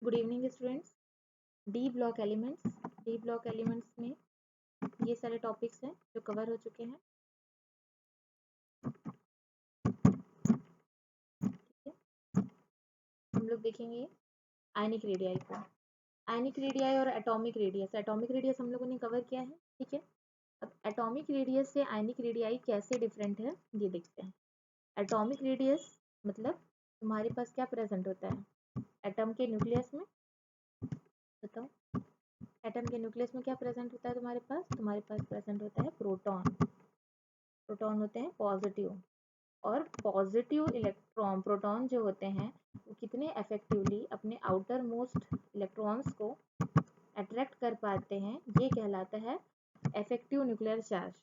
Good evening students. D block elements में ये सारे टॉपिक्स हैं जो कवर हो चुके हैं। ठीक है, हम लोग देखेंगे आयनिक रेडियाई को। आयनिक रेडियाई और एटॉमिक रेडियस हम लोगों ने कवर किया है। ठीक है, अब एटॉमिक रेडियस से आयनिक रेडियाई कैसे डिफरेंट है ये देखते हैं। एटॉमिक रेडियस मतलब तुम्हारे पास क्या प्रेजेंट होता है एटम के न्यूक्लियस में, बताओ। एटम के न्यूक्लियस में क्या प्रेजेंट होता है तुम्हारे पास प्रेजेंट होता है प्रोटॉन होते हैं पॉजिटिव, और पॉजिटिव इलेक्ट्रॉन प्रोटॉन जो होते हैं वो कितने इफेक्टिवली अपने आउटर मोस्ट इलेक्ट्रॉन्स को अट्रैक्ट कर पाते हैं, ये कहलाता है इफेक्टिव न्यूक्लियर चार्ज।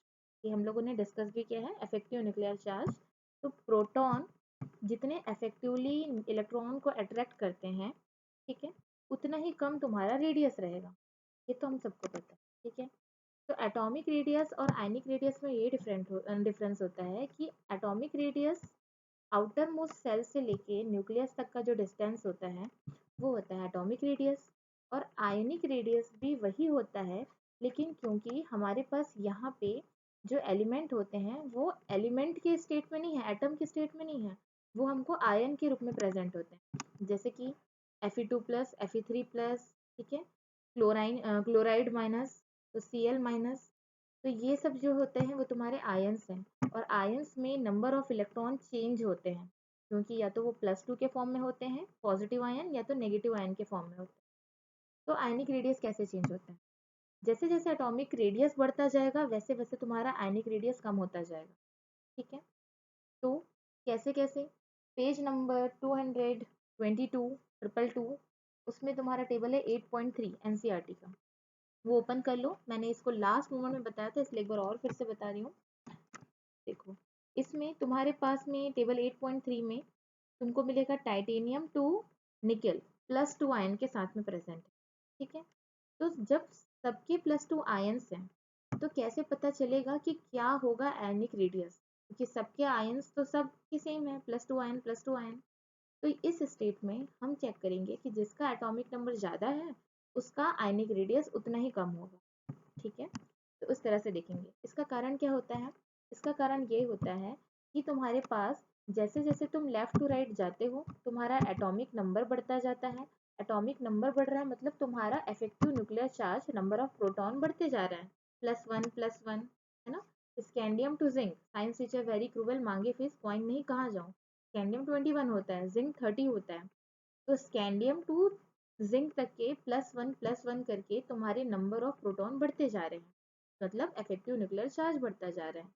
ये हम लोगों ने डिस्कस भी किया है, इफेक्टिव न्यूक्लियर चार्ज। तो प्रोटॉन जितने इफेक्टिवली इलेक्ट्रॉन को अट्रैक्ट करते हैं, ठीक है, उतना ही कम तुम्हारा रेडियस रहेगा, ये तो हम सबको पता है। ठीक है, तो एटॉमिक रेडियस और आयनिक रेडियस में ये डिफरेंस होता है कि atomic radius outermost shell से लेके न्यूक्लियस तक का जो डिस्टेंस होता है वो होता है एटॉमिक रेडियस, और आयनिक रेडियस भी वही होता है, लेकिन क्योंकि हमारे पास यहाँ पे जो एलिमेंट होते हैं वो एलिमेंट के स्टेट में नहीं है, एटम के स्टेट में नहीं है, वो हमको आयन के रूप में प्रेजेंट होते हैं, जैसे कि Fe2+, Fe3+, ठीक है, क्लोराइड माइनस, तो Cl माइनस। तो ये सब जो होते हैं वो तुम्हारे आयंस हैं, और आयंस में नंबर ऑफ इलेक्ट्रॉन चेंज होते हैं, क्योंकि या तो वो +2 के फॉर्म में होते हैं पॉजिटिव आयन, या तो नेगेटिव आयन के फॉर्म में होते हैं। तो आयनिक रेडियस कैसे चेंज होता है, जैसे जैसे एटॉमिक रेडियस बढ़ता जाएगा वैसे वैसे तुम्हारा आयनिक रेडियस कम होता जाएगा। ठीक है, तो कैसे कैसे, पेज नंबर 222 उसमें तुम्हारा टेबल है 8.3 एनसीईआरटी का, वो ओपन कर लो। मैंने इसको लास्ट मोमेंट में बताया था इसलिए एक बार और फिर से बता रही हूँ। देखो, इसमें तुम्हारे पास में टेबल 8.3 में तुमको मिलेगा टाइटेनियम टू निकल +2 आयन के साथ में प्रेजेंट है। ठीक है, तो जब सबके +2 आयन्स हैं तो कैसे पता चलेगा कि क्या होगा आयनिक रेडियस, क्योंकि सबके आयन्स तो सब के सेम है, +2 आयन +2 आयन। तो इस स्टेट में हम चेक करेंगे कि जिसका एटॉमिक नंबर ज़्यादा है उसका आयनिक रेडियस उतना ही कम होगा। ठीक है, तो उस तरह से देखेंगे। इसका कारण क्या होता है, इसका कारण ये होता है कि तुम्हारे पास जैसे जैसे तुम लेफ्ट टू राइट जाते हो तुम्हारा एटॉमिक नंबर बढ़ता जाता है। एटॉमिक नंबर बढ़ रहा है मतलब तुम्हारा effective nuclear charge, number of proton बढ़ते जा रहा है, +1 है ना। Scandium to zinc, science teacher very cruel, मांगे फीस कॉइन नहीं, कहाँ जाऊँ। स्कैंडियम 21 होता है, जिंक 30 होता है, तो स्कैंडियम टू जिंक तक के +1 करके तुम्हारे नंबर ऑफ प्रोटॉन बढ़ते जा रहे हैं, मतलब इफेक्टिव न्यूक्लियर चार्ज बढ़ता जा रहा है।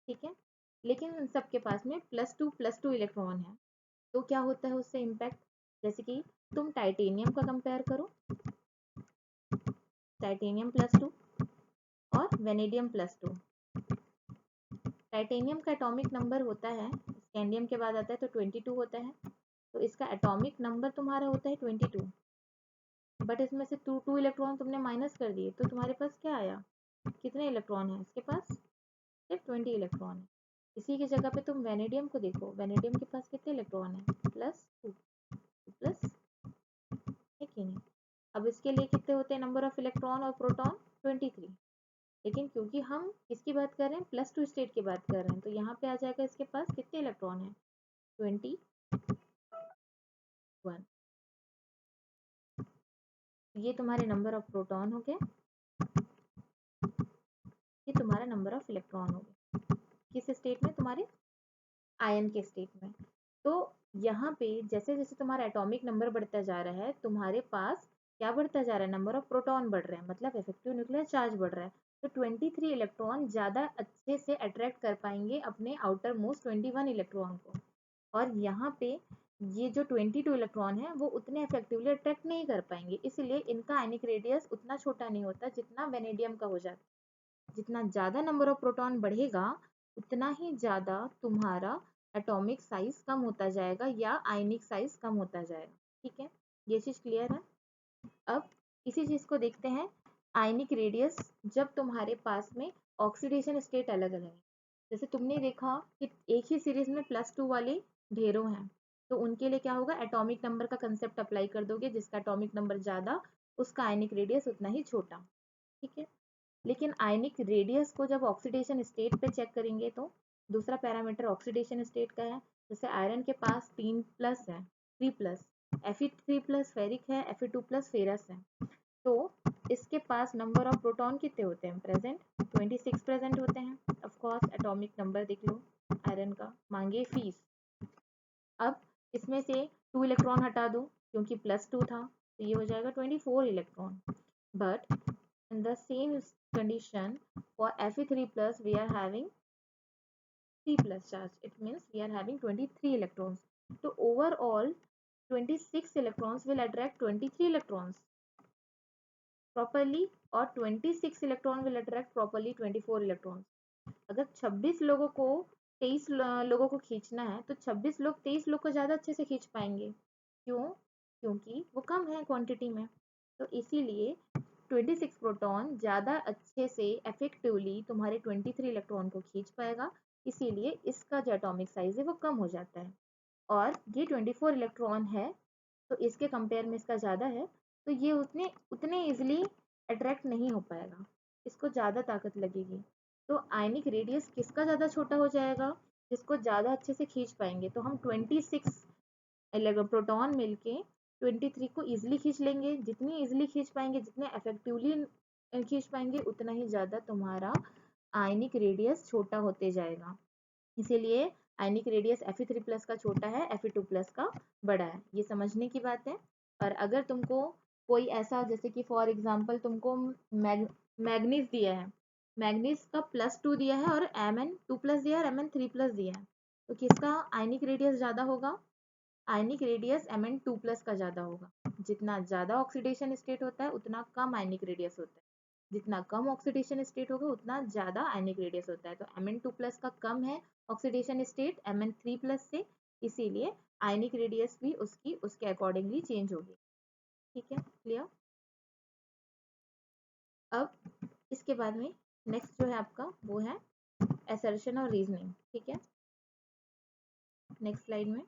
ठीक है, लेकिन उन सबके पास में +2 इलेक्ट्रॉन है, तो क्या होता है उससे इम्पैक्ट, जैसे कि तुम टाइटेनियम का कंपेयर करो, टाइटेनियम +2 और वेनेडियम +2। टाइटेनियम का एटॉमिक नंबर होता है, स्कैंडियम के बाद आता है तो 22 होता है, तो इसका एटॉमिक नंबर तुम्हारा होता है 22, बट इसमें से टू इलेक्ट्रॉन तुमने माइनस कर दिए तो तुम्हारे पास क्या आया, कितने इलेक्ट्रॉन है इसके पास, सिर्फ 20 इलेक्ट्रॉन है। इसी की जगह पे तुम वेनेडियम को देखो, वेनेडियम के पास कितने इलेक्ट्रॉन है, +2 प्लस, है कि नहीं। अब इसके लिए कितने होते हैं नंबर ऑफ इलेक्ट्रॉन और प्रोटॉन, 23, लेकिन क्योंकि हम किसकी बात कर रहे हैं, +2 स्टेट की बात कर रहे हैं, तो यहाँ पे आ जाएगा इसके पास कितने इलेक्ट्रॉन है, 21। ये तुम्हारे नंबर ऑफ प्रोटॉन हो गए, ये तुम्हारा नंबर ऑफ इलेक्ट्रॉन हो गया, किस स्टेट में, तुम्हारे आयन के स्टेट में। तो यहाँ पे जैसे जैसे तुम्हारा एटॉमिक नंबर बढ़ता जा रहा है तुम्हारे पास क्या बढ़ता जा रहा है, नंबर ऑफ प्रोटॉन बढ़ रहे हैं, मतलब इफेक्टिव न्यूक्लियर चार्ज बढ़ रहा है। तो 23 इलेक्ट्रॉन ज़्यादा अच्छे से अट्रैक्ट कर पाएंगे अपने आउटर मोस्ट 21 इलेक्ट्रॉन को, और यहाँ पे ये जो 22 इलेक्ट्रॉन है वो उतने इफेक्टिवली अट्रैक्ट नहीं कर पाएंगे, इसलिए इनका आयनिक रेडियस उतना छोटा नहीं होता जितना वेनेडियम का हो जाता है। जितना ज़्यादा नंबर ऑफ प्रोटॉन बढ़ेगा उतना ही ज़्यादा तुम्हारा एटॉमिक साइज कम होता जाएगा या आयनिक साइज कम होता जाएगा। ठीक है, ये चीज़ क्लियर है। अब इसी चीज़ को देखते हैं, आयनिक रेडियस जब तुम्हारे पास में ऑक्सीडेशन स्टेट अलग अलग है, जैसे तुमने देखा कि एक ही सीरीज में +2 वाले ढेरों हैं, तो उनके लिए क्या होगा, एटॉमिक नंबर का कंसेप्ट अप्लाई कर दोगे, जिसका एटॉमिक नंबर ज़्यादा उसका आयनिक रेडियस उतना ही छोटा, ठीक है। लेकिन आयनिक रेडियस को जब ऑक्सीडेशन स्टेट पे चेक करेंगे तो दूसरा पैरामीटर ऑक्सीडेशन स्टेट का है। जैसे आयरन के पास 3+ है, 3+, Fe3+ फेरिक है, Fe2+ फेरस है, तो इसके पास नंबर ऑफ प्रोटॉन कितने होते हैं प्रेजेंट, 26 प्रेजेंट होते हैं। ऑफ कोर्स एटॉमिक नंबर देख लो आयरन का, मांगे फीस। अब इसमें से 2 इलेक्ट्रॉन हटा दो क्योंकि +2 था, तो ये हो जाएगा 24 electron. But in the same condition for Fe3+ we are having 3+ charge, it means we are having 23 electrons, so overall 26 electrons will attract 23 electrons properly, और 26 electron will attract properly 24 electrons। अगर 26 लोगों को 23 लोगों को खींचना है तो 26 लोग 23 लोग को ज़्यादा अच्छे से खींच पाएंगे। क्यों? क्योंकि वो कम है क्वांटिटी में, तो इसीलिए 26 प्रोटॉन ज़्यादा अच्छे से इफेक्टिवली तुम्हारे 23 इलेक्ट्रॉन को खींच पाएगा, इसीलिए इसका जो एटॉमिक साइज है वो कम हो जाता है। और ये 24 इलेक्ट्रॉन है तो इसके कंपेयर में इसका ज़्यादा है, तो ये उतने ईजिली अट्रैक्ट नहीं हो पाएगा, इसको ज़्यादा ताकत लगेगी। तो आयनिक रेडियस किसका ज़्यादा छोटा हो जाएगा, जिसको ज़्यादा अच्छे से खींच पाएंगे। तो हम 26 प्रोटॉन मिलके 23 को ईजिली खींच लेंगे, जितनी ईजिली खींच पाएंगे, जितने इफेक्टिवली खींच पाएंगे, उतना ही ज़्यादा तुम्हारा आयनिक रेडियस छोटा होते जाएगा। इसीलिए आयनिक रेडियस Fe3+ का छोटा है, Fe2+ का बड़ा है, ये समझने की बात है। और अगर तुमको कोई ऐसा, जैसे कि फॉर एग्जांपल तुमको मैग्नीज दिया है, मैग्नीज का +2 दिया है और Mn2+ दिया है और Mn3+ दिया है, तो किसका आयनिक रेडियस ज़्यादा होगा, आयनिक रेडियस Mn2+ का ज़्यादा होगा। जितना ज़्यादा ऑक्सीडेशन स्टेट होता है उतना कम आयनिक रेडियस होता है, जितना कम ऑक्सीडेशन स्टेट होगा उतना ज़्यादा आयनिक रेडियस होता है। तो Mn2+ का कम है ऑक्सीडेशन स्टेट Mn3+ से, इसीलिए आयनिक रेडियस भी उसके अकॉर्डिंगली चेंज होगी। ठीक है, क्लियर। अब इसके बाद में नेक्स्ट जो है आपका वो है असर्शन और रीजनिंग। ठीक है, नेक्स्ट स्लाइड में